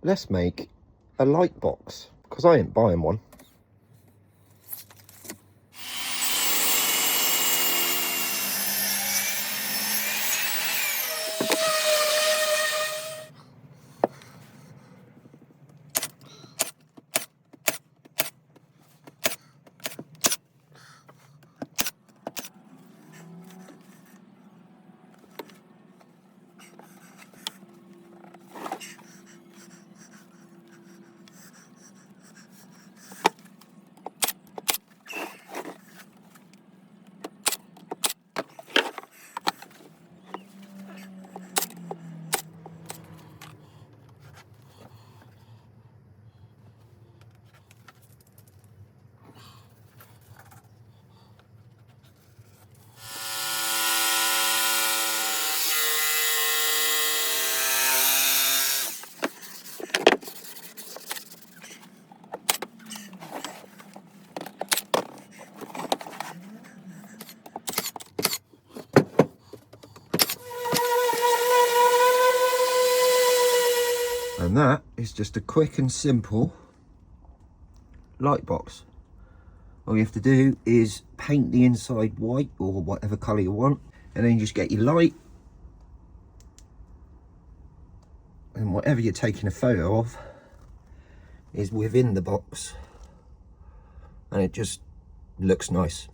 let's make a light box, because I ain't buying one. And that is just a quick and simple light box. All you have to do is paint the inside white or whatever colour you want, and then you just get your light, and whatever you're taking a photo of is within the box, and it just looks nice.